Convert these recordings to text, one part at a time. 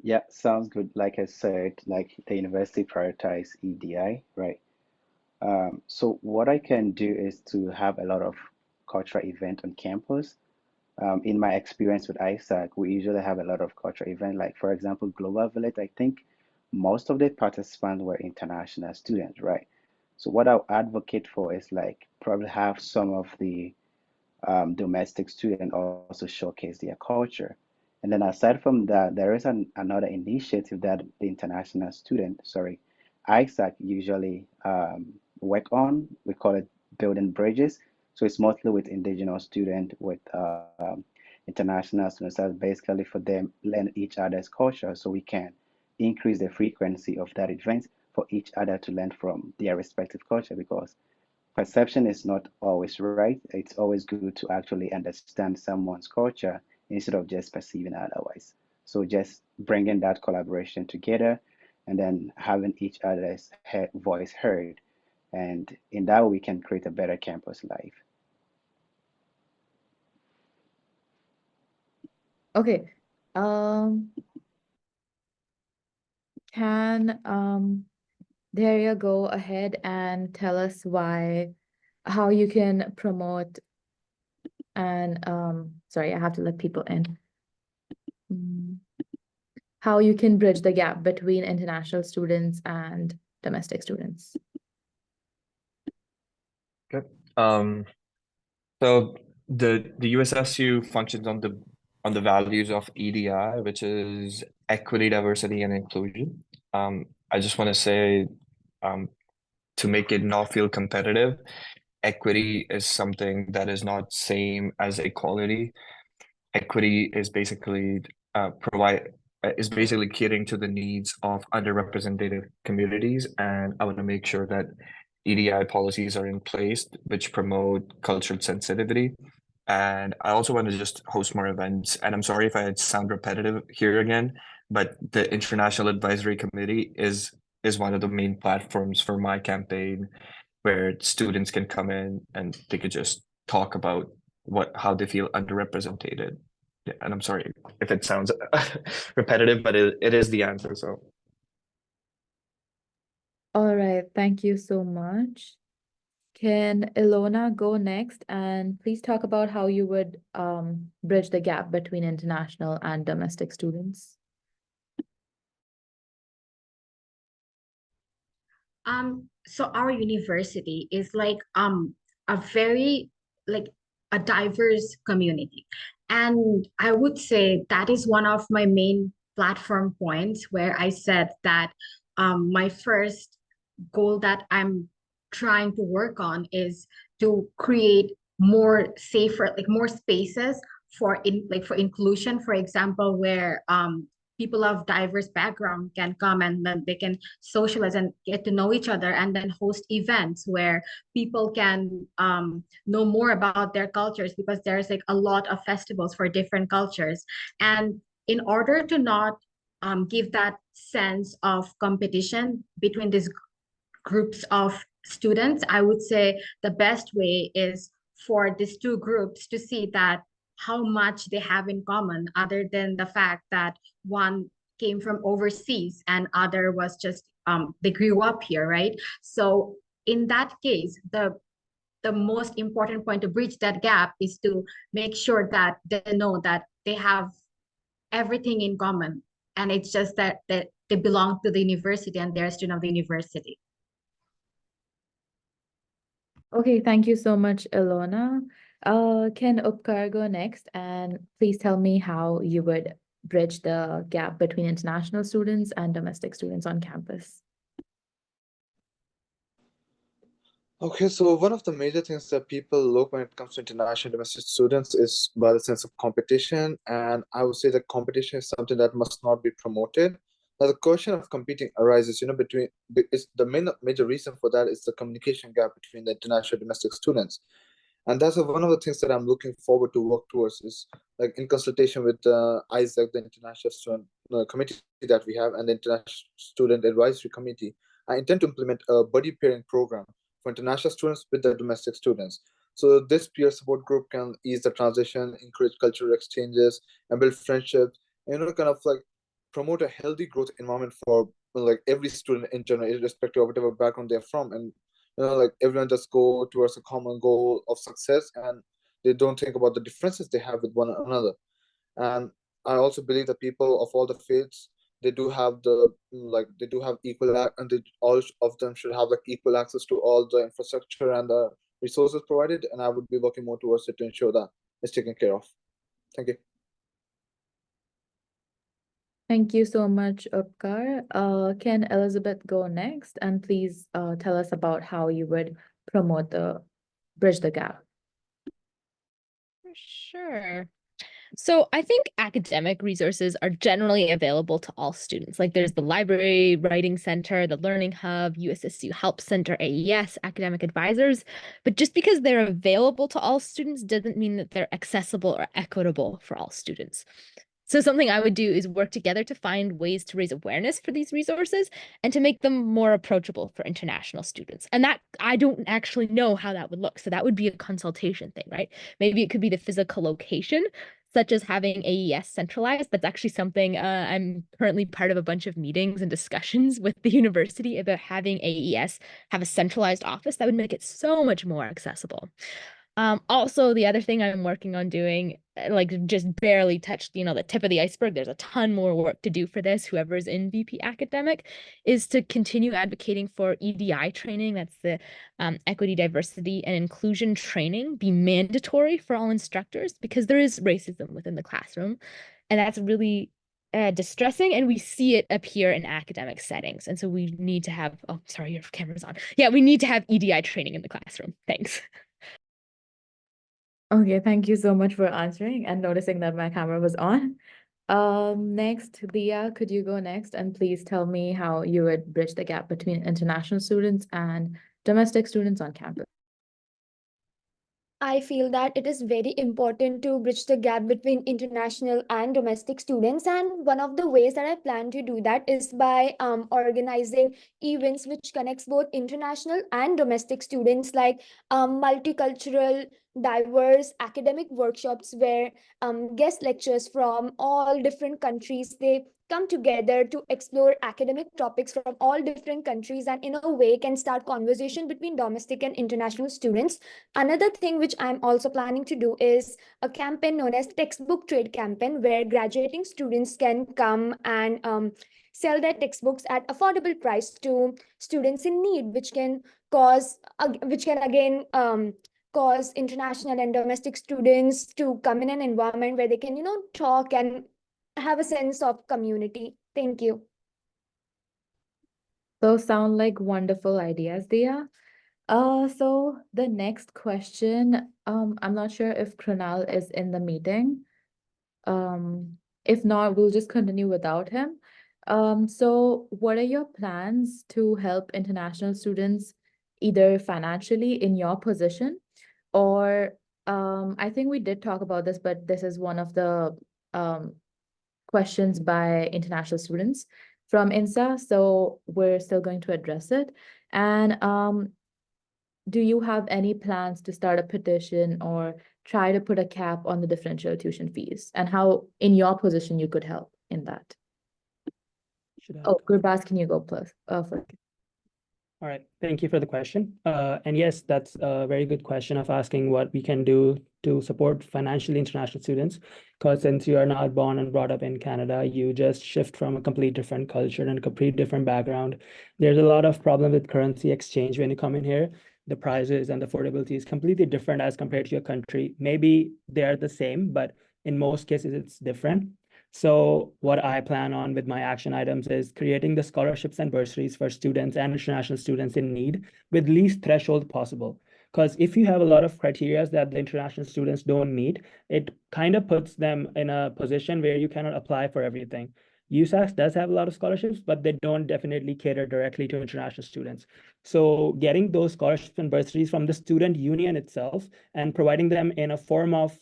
Yeah, sounds good. Like I said, like the university prioritize EDI, right? So what I can do is to have a lot of cultural event on campus. In my experience with ISAC, we usually have a lot of cultural event. Like for example, Global Village, I think most of the participants were international students, right? So what I'll advocate for is like probably have some of the domestic students also showcase their culture. And then aside from that, there is another initiative that the international student, sorry, ISAC usually work on. We call it building bridges. So it's mostly with indigenous students, with international students. That's basically for them learn each other's culture so we can increase the frequency of that event for each other to learn from their respective culture because perception is not always right. It's always good to actually understand someone's culture instead of just perceiving otherwise. So just bringing that collaboration together and then having each other's voice heard. And in that way, we can create a better campus life. Okay. Um, can there you go ahead and tell us how you can promote and sorry, I have to let people in. Mm, how you can bridge the gap between international students and domestic students. Okay. So the USSU functions on the values of EDI, which is equity, diversity, and inclusion. I just want to say, um, to make it not feel competitive, equity is something that is not same as equality. Equity is basically catering to the needs of underrepresented communities, and I want to make sure that EDI policies are in place which promote cultural sensitivity. And I also want to just host more events. And I'm sorry if I sound repetitive here again, but the International Advisory Committee is one of the main platforms for my campaign where students can come in and they could just talk about how they feel underrepresented. Yeah, and I'm sorry if it sounds repetitive, but it is the answer. So All right, thank you so much. Can Ilona go next and please talk about how you would bridge the gap between international and domestic students? So our university is like a very like a diverse community. And I would say that is one of my main platform points where I said that my first goal that I'm trying to work on is to create more safer, like more spaces for inclusion, for example, where people of diverse background can come and then they can socialize and get to know each other and then host events where people can know more about their cultures because there's like a lot of festivals for different cultures. And in order to not give that sense of competition between these groups of students, I would say the best way is for these two groups to see that how much they have in common, other than the fact that one came from overseas and other was just they grew up here, right? So in that case, the most important point to bridge that gap is to make sure that they know that they have everything in common, and it's just that they belong to the university and they're a student of the university. Okay, thank you so much, Ilona. Can Upkar go next and please tell me how you would bridge the gap between international students and domestic students on campus? Okay, so one of the major things that people look when it comes to international domestic students is by the sense of competition. And I would say that competition is something that must not be promoted. Now, the question of competing arises, it's the major reason for that is the communication gap between the international domestic students. And that's one of the things that I'm looking forward to work towards is like in consultation with ISAC, the International Student Committee that we have, and the International Student Advisory Committee. I intend to implement a buddy pairing program for international students with the domestic students. So this peer support group can ease the transition, encourage cultural exchanges, and build friendships. Kind of like promote a healthy growth environment for like every student in general, irrespective of whatever background they're from. And like everyone just go towards a common goal of success, and they don't think about the differences they have with one another. And I also believe that people of all the faiths, they do have equal and all of them should have like equal access to all the infrastructure and the resources provided. And I would be working more towards it to ensure that it's taken care of. Thank you. Thank you so much, Upkar. Can Elizabeth go next? And please tell us about how you would promote the Bridge the Gap. Sure. So I think academic resources are generally available to all students. Like there's the library, writing center, the learning hub, USSU help center, AES, academic advisors. But just because they're available to all students doesn't mean that they're accessible or equitable for all students. So something I would do is work together to find ways to raise awareness for these resources and to make them more approachable for international students. And that I don't actually know how that would look. So that would be a consultation thing, right? Maybe it could be the physical location, such as having AES centralized. That's actually something I'm currently part of a bunch of meetings and discussions with the university about having AES have a centralized office that would make it so much more accessible. Also, the other thing I'm working on doing, like just barely touched, the tip of the iceberg, there's a ton more work to do for this, whoever's in VP Academic, is to continue advocating for EDI training, that's the equity, diversity, and inclusion training, be mandatory for all instructors, because there is racism within the classroom, and that's really distressing, and we see it appear in academic settings. And so we need to have, oh, sorry, your camera's on. Yeah, we need to have EDI training in the classroom. Thanks. Okay, thank you so much for answering and noticing that my camera was on. Next, Leah, could you go next and please tell me how you would bridge the gap between international students and domestic students on campus? I feel that it is very important to bridge the gap between international and domestic students. And one of the ways that I plan to do that is by organizing events which connects both international and domestic students, like multicultural, diverse academic workshops where guest lecturers from all different countries, they come together to explore academic topics from all different countries, and in a way can start conversation between domestic and international students. Another thing which I'm also planning to do is a campaign known as textbook trade campaign, where graduating students can come and sell their textbooks at affordable price to students in need, which can again cause international and domestic students to come in an environment where they can, talk and have a sense of community. Thank you. Those sound like wonderful ideas, Dia. So the next question, I'm not sure if Krunal is in the meeting. If not, we'll just continue without him. So what are your plans to help international students, either financially in your position, or I think we did talk about this, but this is one of the questions by international students from INSA, so we're still going to address it. And do you have any plans to start a petition or try to put a cap on the differential tuition fees, and how in your position you could help in that? Oh, Gurbaz, can you go first? All right, thank you for the question. And yes, that's a very good question of asking what we can do to support financially international students. Because since you are not born and brought up in Canada, you just shift from a complete different culture and a complete different background. There's a lot of problem with currency exchange when you come in here. The prices and the affordability is completely different as compared to your country. Maybe they're the same, but in most cases it's different. So what I plan on with my action items is creating the scholarships and bursaries for students and international students in need with least threshold possible. Because if you have a lot of criteria that the international students don't meet, it kind of puts them in a position where you cannot apply for everything. USAC does have a lot of scholarships, but they don't definitely cater directly to international students. So getting those scholarships and bursaries from the student union itself and providing them in a form of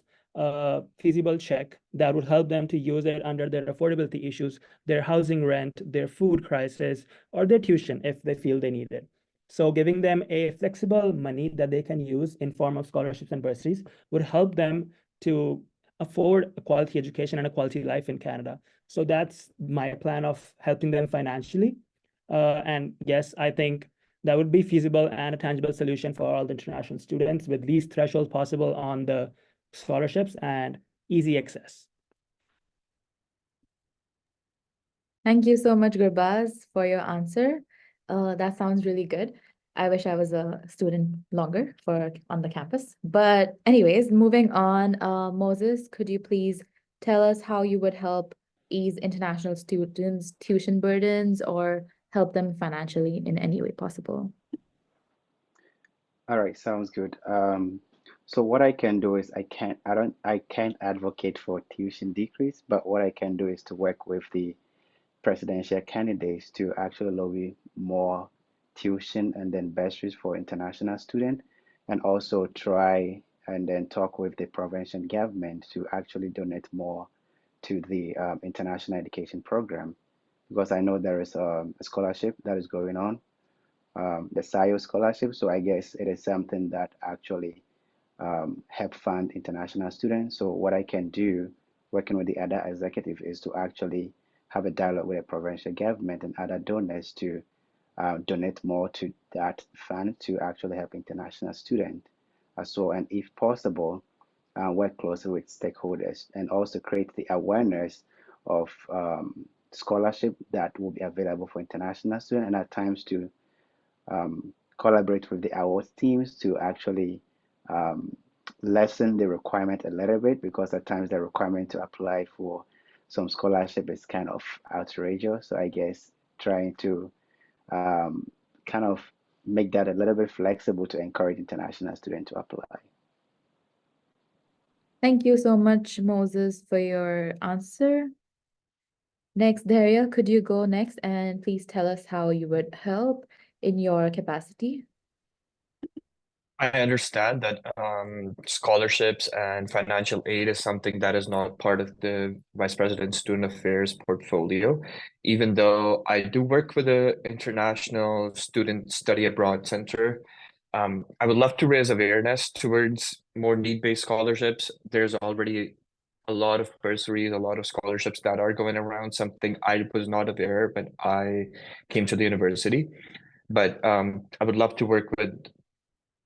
feasible check that would help them to use it under their affordability issues, their housing rent, their food crisis, or their tuition if they feel they need it. So giving them a flexible money that they can use in form of scholarships and bursaries would help them to afford a quality education and a quality life in Canada. So that's my plan of helping them financially. And yes, I think that would be feasible and a tangible solution for all the international students with least thresholds possible on the scholarships and easy access. Thank you so much, Gurbaz, for your answer. That sounds really good. I wish I was a student longer on the campus. But anyways, moving on, Moses, could you please tell us how you would help ease international students' tuition burdens or help them financially in any way possible? All right, sounds good. So what I can do is I can't advocate for tuition decrease, but what I can do is to work with the presidential candidates to actually lobby more tuition and then bursaries for international students, and also try and then talk with the provincial government to actually donate more to the international education program, because I know there is a scholarship that is going on, the SIO scholarship. So I guess it is something that actually help fund international students. So what I can do, working with the other executive, is to actually have a dialogue with the provincial government and other donors to donate more to that fund to actually help international students. So, and if possible, work closely with stakeholders and also create the awareness of scholarship that will be available for international students, and at times to collaborate with the awards teams to actually um, lessen the requirement a little bit, because at times the requirement to apply for some scholarship is kind of outrageous. So I guess trying to kind of make that a little bit flexible to encourage international students to apply. Thank you so much, Moses, for your answer. Next, Daria, could you go next and please tell us how you would help in your capacity? I understand that scholarships and financial aid is something that is not part of the Vice President's Student Affairs portfolio, even though I do work with the International Student Study Abroad Center. I would love to raise awareness towards more need-based scholarships. There's already a lot of bursaries, a lot of scholarships that are going around, something I was not aware when I came to the university. But I would love to work with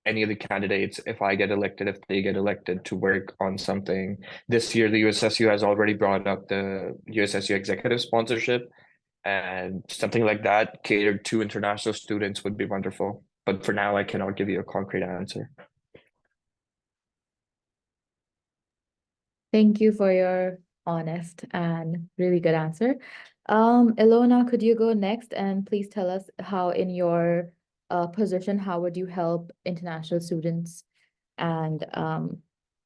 any of the candidates, if I get elected, if they get elected, to work on something. This year, the USSU has already brought up the USSU executive sponsorship, and something like that catered to international students would be wonderful. But for now, I cannot give you a concrete answer. Thank you for your honest and really good answer. Ilona, could you go next and please tell us how in your position, how would you help international students and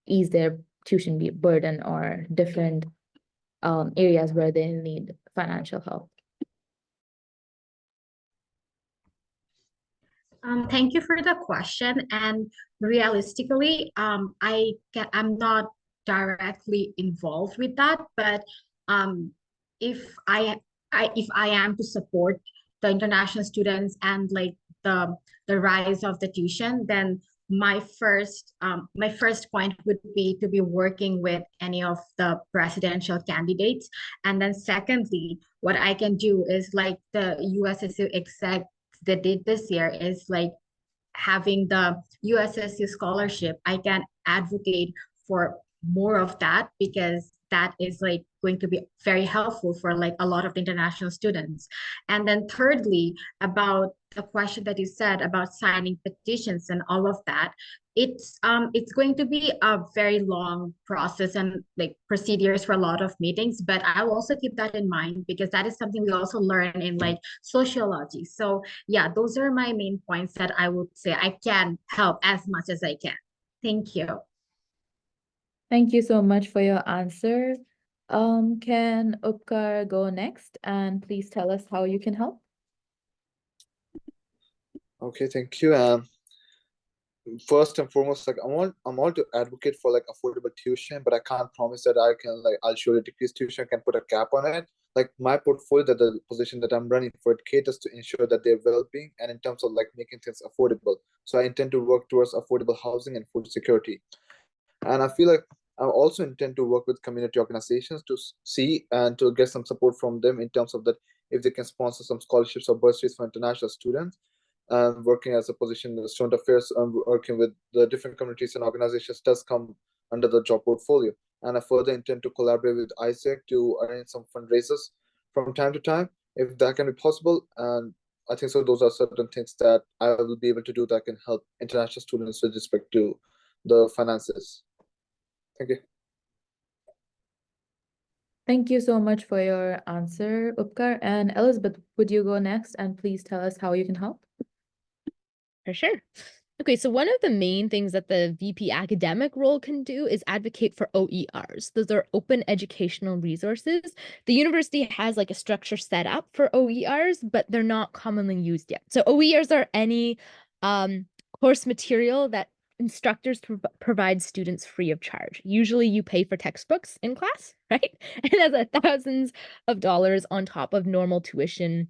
ease their tuition burden or different areas where they need financial help? Thank you for the question. And realistically, I'm not directly involved with that, but if I am to support the international students and like the rise of the tuition, then my first point would be to be working with any of the presidential candidates. And then secondly, what I can do is like the USSU exec they did this year is like having the USSU scholarship. I can advocate for more of that because that is like going to be very helpful for like a lot of international students. And then thirdly, about the question that you said about signing petitions and all of that, it's going to be a very long process and like procedures for a lot of meetings, but I'll also keep that in mind because that is something we also learn in like sociology. So yeah, those are my main points that I would say I can help as much as I can. Thank you. Thank you so much for your answer. Can Upkar go next and please tell us how you can help? Okay, thank you. First and foremost, like I'm all to advocate for like affordable tuition, but I can't promise that I'll surely decrease tuition, I can put a cap on it. Like my portfolio, that the position that I'm running for, it caters to ensure that their well-being and in terms of like making things affordable. So I intend to work towards affordable housing and food security. And I feel like I also intend to work with community organizations to see and to get some support from them in terms of that if they can sponsor some scholarships or bursaries for international students. Working as a position in the student affairs, working with the different communities and organizations does come under the job portfolio. And I further intend to collaborate with ISEC to arrange some fundraisers from time to time, if that can be possible. And I think so those are certain things that I will be able to do that can help international students with respect to the finances. Thank you. Thank you so much for your answer, Upkar. And Elizabeth, would you go next and please tell us how you can help? For sure. Okay, so one of the main things that the VP academic role can do is advocate for OERs. Those are open educational resources. The university has like a structure set up for OERs, but they're not commonly used yet. So OERs are any course material that instructors provide students free of charge. Usually you pay for textbooks in class, right? And that's thousands of dollars on top of normal tuition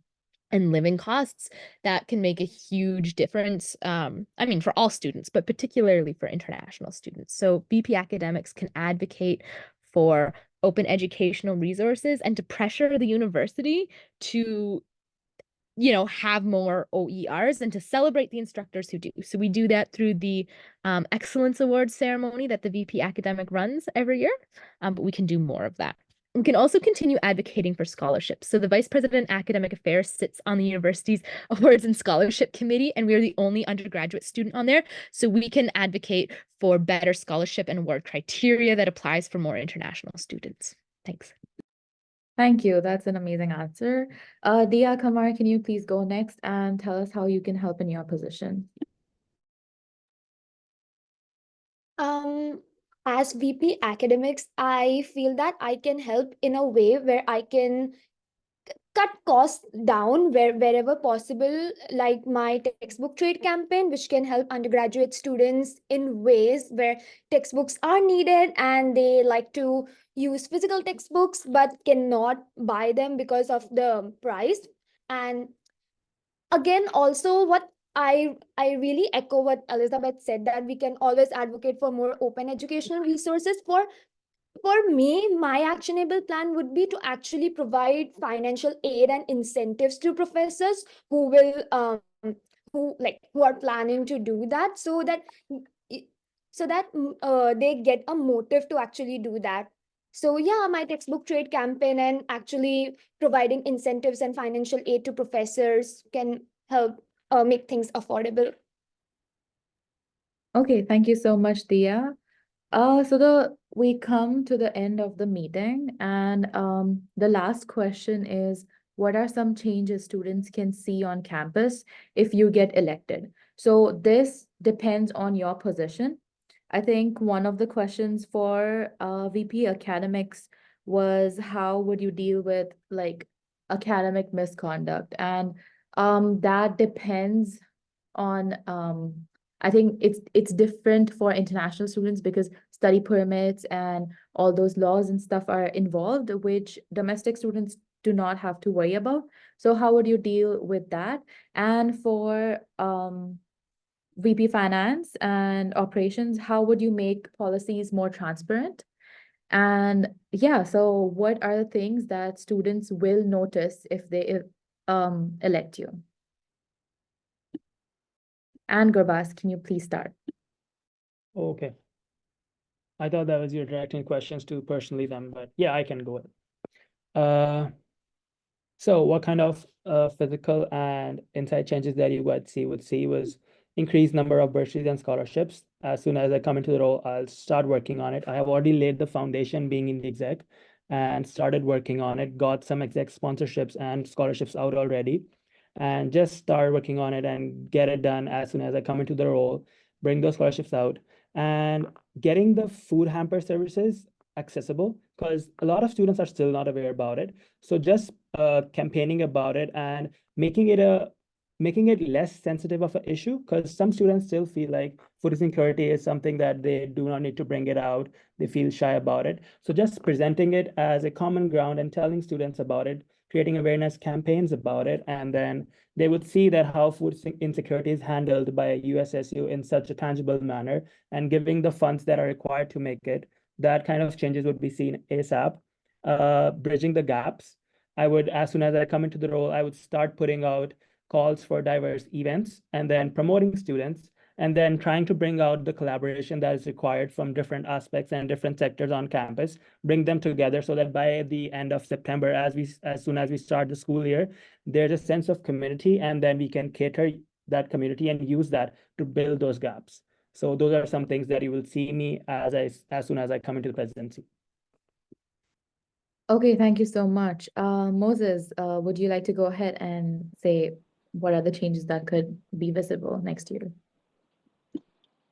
and living costs that can make a huge difference. I mean, for all students, but particularly for international students. So VP academics can advocate for open educational resources and to pressure the university to have more OERs and to celebrate the instructors who do. So we do that through the Excellence Awards ceremony that the VP academic runs every year, but we can do more of that. We can also continue advocating for scholarships. So the Vice President Academic Affairs sits on the university's Awards and Scholarship Committee, and we are the only undergraduate student on there. So we can advocate for better scholarship and award criteria that applies for more international students. Thanks. Thank you. That's an amazing answer. Dia Kamar, can you please go next and tell us how you can help in your position? As VP academics, I feel that I can help in a way where I can cut costs down wherever possible, like my textbook trade campaign, which can help undergraduate students in ways where textbooks are needed and they like to use physical textbooks but cannot buy them because of the price. And again, also what I really echo what Elizabeth said, that we can always advocate for more open educational resources. For me, my actionable plan would be to actually provide financial aid and incentives to professors who will who are planning to do that, so that they get a motive to actually do that. So yeah, my textbook trade campaign and actually providing incentives and financial aid to professors can help make things affordable. Okay, thank you so much, Dia. We come to the end of the meeting, and the last question is, what are some changes students can see on campus if you get elected? So this depends on your position. I think one of the questions for VP academics was, how would you deal with like academic misconduct? And that depends on I think it's different for international students because study permits and all those laws and stuff are involved, which domestic students do not have to worry about. So how would you deal with that? And for VP Finance and Operations, how would you make policies more transparent? And yeah, so what are the things that students will notice if they elect you? And Gurbaz, can you please start? Okay. I thought that was your directing questions to personally them, but yeah, I can go ahead. So what kind of physical and inside changes that you would see was increased number of bursaries and scholarships. As soon as I come into the role, I'll start working on it. I have already laid the foundation being in the exec and started working on it, got some exec sponsorships and scholarships out already, and just start working on it and get it done as soon as I come into the role, bring those scholarships out, and getting the food hamper services accessible, because a lot of students are still not aware about it. So just campaigning about it and making it less sensitive of an issue, because some students still feel like food insecurity is something that they do not need to bring it out. They feel shy about it. So just presenting it as a common ground and telling students about it, creating awareness campaigns about it, and then they would see that how food insecurity is handled by USSU in such a tangible manner, and giving the funds that are required to make it, that kind of changes would be seen ASAP. Bridging the gaps. As soon as I come into the role, I would start putting out calls for diverse events and then promoting students and then trying to bring out the collaboration that is required from different aspects and different sectors on campus, bring them together so that by the end of September, as soon as we start the school year, there's a sense of community, and then we can cater that community and use that to build those gaps. So those are some things that you will see me as soon as I come into the presidency. Okay, thank you so much. Moses, would you like to go ahead and say what are the changes that could be visible next year?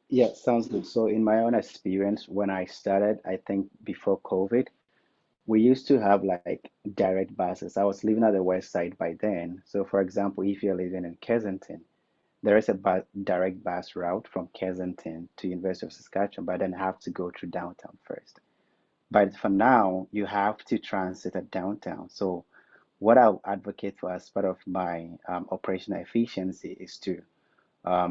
Yeah, sounds good. So in my own experience, when I started, I think before COVID, we used to have like direct buses. I was living at the west side by then. So for example, if you're living in Kensington, there is a direct bus route from Kensington to University of Saskatchewan, but then have to go through downtown first. But for now, you have to transit at downtown. So what I'll advocate for as part of my operational efficiency is to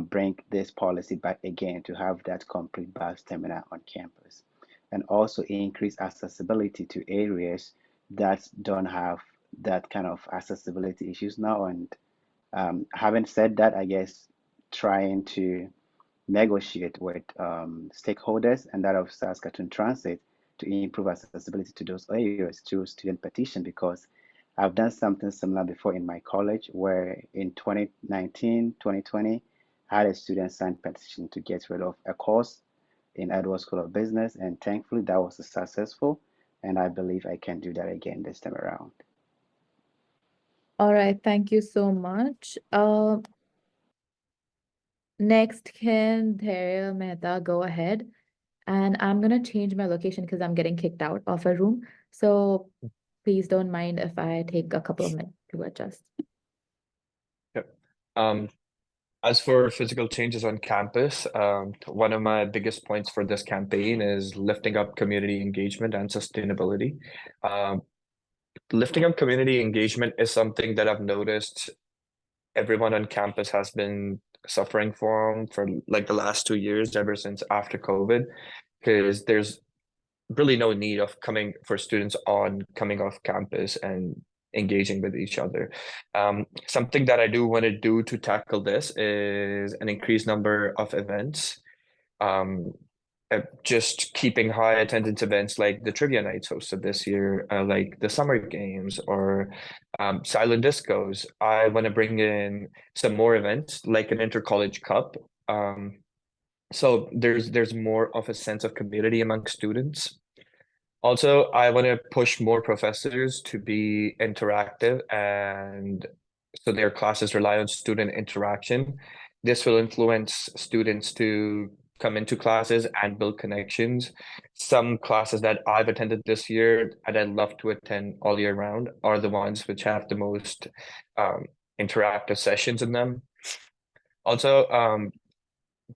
bring this policy back again to have that complete bus terminal on campus, and also increase accessibility to areas that don't have that kind of accessibility issues now. And having said that, I guess trying to negotiate with stakeholders and that of Saskatchewan Transit to improve accessibility to those areas through student petition, because I've done something similar before in my college where in 2019, 2020, I had a student sign petition to get rid of a course in Edward School of Business, and thankfully that was successful, and I believe I can do that again this time around. All right, thank you so much. Next, can Dharia Mehta go ahead? And I'm gonna change my location because I'm getting kicked out of a room. So please don't mind if I take a couple of minutes to adjust. Yep. As for physical changes on campus, one of my biggest points for this campaign is lifting up community engagement and sustainability. Lifting up community engagement is something that I've noticed everyone on campus has been suffering from for like the last 2 years, ever since after COVID, because there's really no need of coming off campus and engaging with each other. Something that I do want to do to tackle this is an increased number of events. Just keeping high attendance events like the trivia nights hosted this year, like the summer games or silent discos. I want to bring in some more events like an inter-college cup. So there's more of a sense of community among students. Also, I want to push more professors to be interactive, and so their classes rely on student interaction. This will influence students to come into classes and build connections. Some classes that I've attended this year and I'd love to attend all year round are the ones which have the most interactive sessions in them. Also,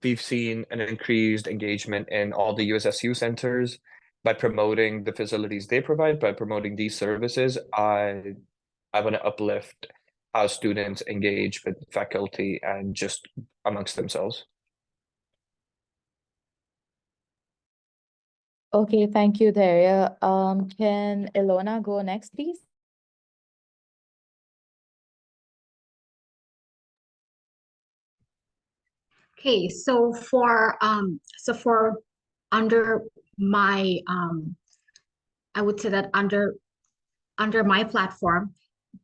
we've seen an increased engagement in all the USSU centers by promoting the facilities they provide, by promoting these services. I want to uplift how students engage with faculty and just amongst themselves. Okay, thank you, Dharia. Can Ilona go next, please? Okay, so for under my I would say that under my platform,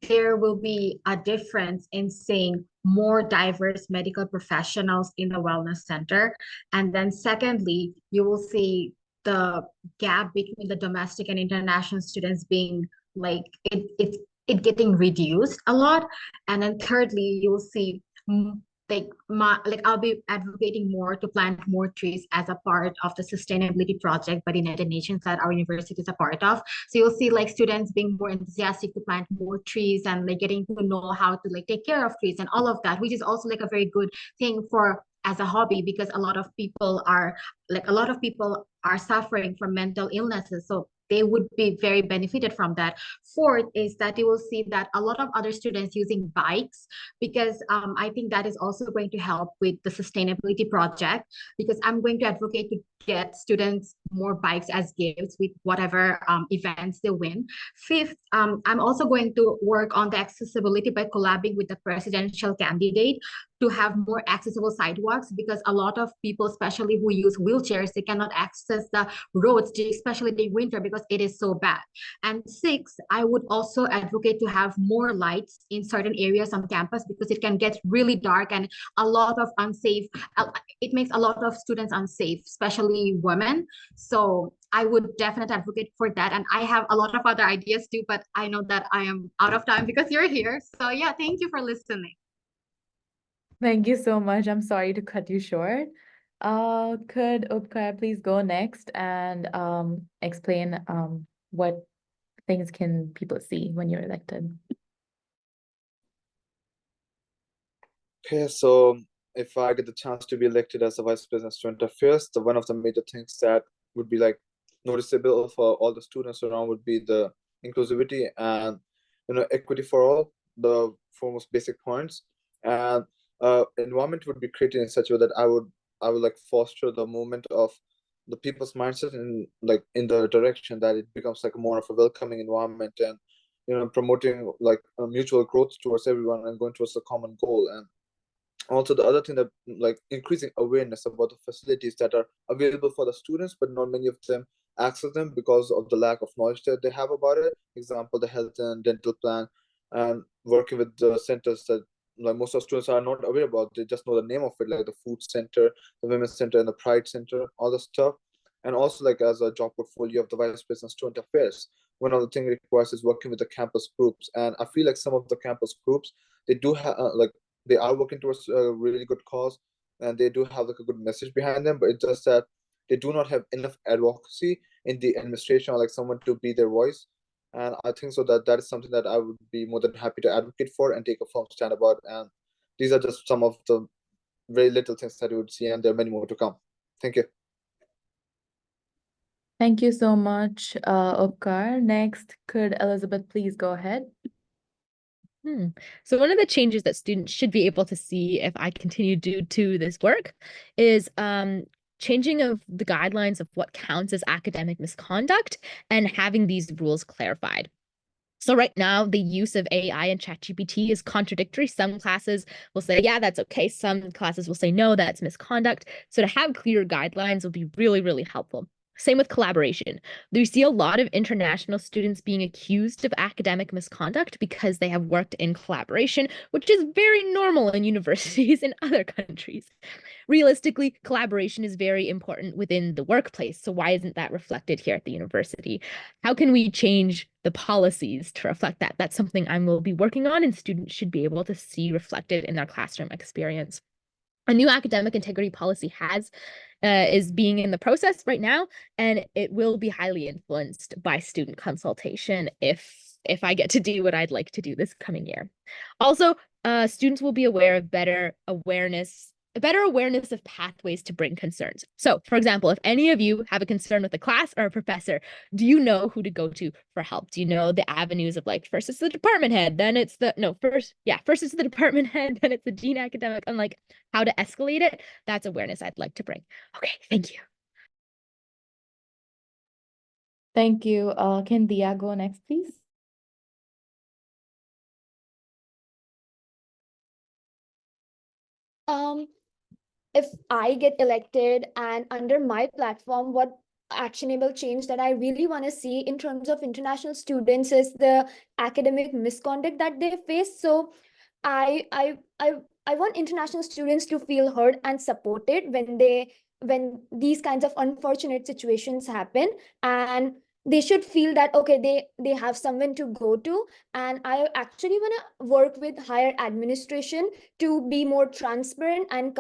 there will be a difference in seeing more diverse medical professionals in the wellness center. And then secondly, you will see the gap between the domestic and international students being like it getting reduced a lot. And then thirdly, you will see I'll be advocating more to plant more trees as a part of the sustainability project by the United Nations that our university is a part of. So you'll see like students being more enthusiastic to plant more trees and like getting to know how to like take care of trees and all of that, which is also like a very good thing for as a hobby, because a lot of people are suffering from mental illnesses. So they would be very benefited from that. Fourth is that you will see that a lot of other students using bikes, because I think that is also going to help with the sustainability project, because I'm going to advocate get students more bikes as gifts with whatever events they win. Fifth, I'm also going to work on the accessibility by collabing with the presidential candidate to have more accessible sidewalks, because a lot of people, especially who use wheelchairs, they cannot access the roads, especially in winter, because it is so bad. And six, I would also advocate to have more lights in certain areas on campus, because it can get really dark and a lot of unsafe, it makes a lot of students unsafe, especially women. So I would definitely advocate for that. And I have a lot of other ideas too, but I know that I am out of time because you're here. So yeah, thank you for listening. Thank you so much. I'm sorry to cut you short. Could Upkar please go next and explain what things can people see when you're elected? Okay, so if I get the chance to be elected as the Vice President of Student Affairs, one of the major things that would be like noticeable for all the students around would be the inclusivity and equity for all, the foremost basic points. And environment would be created in such a way that I would like foster the movement of the people's mindset in the direction that it becomes like more of a welcoming environment, and promoting like a mutual growth towards everyone and going towards a common goal. And also the other thing that like increasing awareness about the facilities that are available for the students, but not many of them access them because of the lack of knowledge that they have about it. Example, the health and dental plan, and working with the centers that like most of students are not aware about. They just know the name of it, like the food center, the women's center, and the pride center, all the stuff. And also like as a job portfolio of the Vice President Student Affairs, one of the things it requires is working with the campus groups. And I feel like some of the campus groups, they do have like they are working towards a really good cause, and they do have like a good message behind them, but it's just that they do not have enough advocacy in the administration or like someone to be their voice. And I think so that is something that I would be more than happy to advocate for and take a firm stand about. And these are just some of the very little things that you would see, and there are many more to come. Thank you. Thank you so much, Upkar. Next, could Elizabeth please go ahead? So one of the changes that students should be able to see if I continue to do this work is changing of the guidelines of what counts as academic misconduct and having these rules clarified. So right now, the use of AI and ChatGPT is contradictory. Some classes will say, yeah, that's okay. Some classes will say, no, that's misconduct. So to have clear guidelines will be really, really helpful. Same with collaboration. We see a lot of international students being accused of academic misconduct because they have worked in collaboration, which is very normal in universities in other countries. Realistically, collaboration is very important within the workplace. So why isn't that reflected here at the university? How can we change the policies to reflect that? That's something I will be working on, and students should be able to see reflected in their classroom experience. A new academic integrity policy is being in the process right now, and it will be highly influenced by student consultation if I get to do what I'd like to do this coming year. Also, students will be aware of better awareness of pathways to bring concerns. So, for example, if any of you have a concern with a class or a professor, do you know who to go to for help? Do you know the avenues of like, first it's the department head, then it's first it's the department head, then it's the dean academic, and like how to escalate it? That's awareness I'd like to bring. Okay, thank you. Thank you. Can Dia go next, please? If I get elected and under my platform, what actionable change that I really want to see in terms of international students is the academic misconduct that they face. So I want international students to feel heard and supported when these kinds of unfortunate situations happen, and they should feel that okay, they have someone to go to. And I actually want to work with higher administration to be more transparent and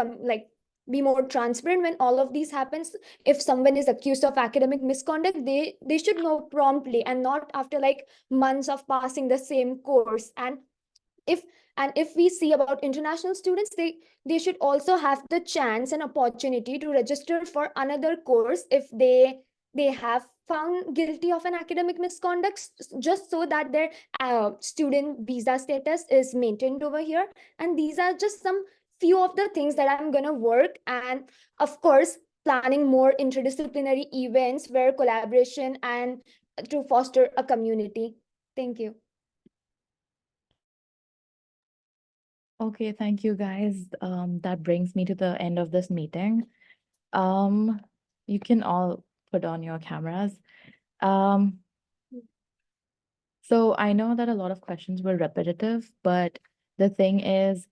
be more transparent when all of these happens. If someone is accused of academic misconduct, they should know promptly and not after like months of passing the same course. If if we see about international students, they should also have the chance and opportunity to register for another course if they have found guilty of an academic misconduct, just so that their student visa status is maintained over here. And these are just some few of the things that I'm gonna work. And of course, planning more interdisciplinary events where collaboration and to foster a community. Thank you. Okay, thank you guys. That brings me to the end of this meeting. You can all put on your cameras. So I know that a lot of questions were repetitive, but the thing is,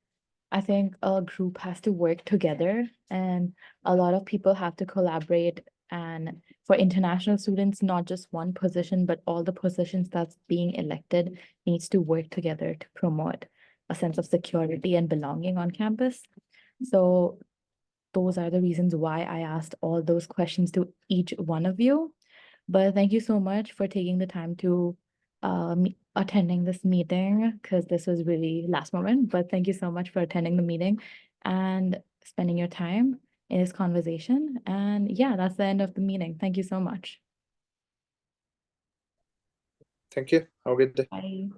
I think a group has to work together and a lot of people have to collaborate. And for international students, not just one position, but all the positions that's being elected needs to work together to promote a sense of security and belonging on campus. So those are the reasons why I asked all those questions to each one of you. But thank you so much for taking the time to attending this meeting, because this was really last moment. But thank you so much for attending the meeting and spending your time in this conversation. And yeah, that's the end of the meeting. Thank you so much. Thank you. Have a good day. Bye.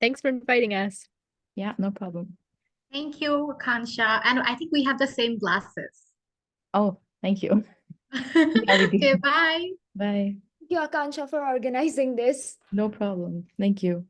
Thanks for inviting us. Yeah, no problem. Thank you, Kansha. And I think we have the same glasses. Oh, thank you. Yeah, we do. Okay, bye. Bye. Thank you, Akansha, for organizing this. No problem. Thank you.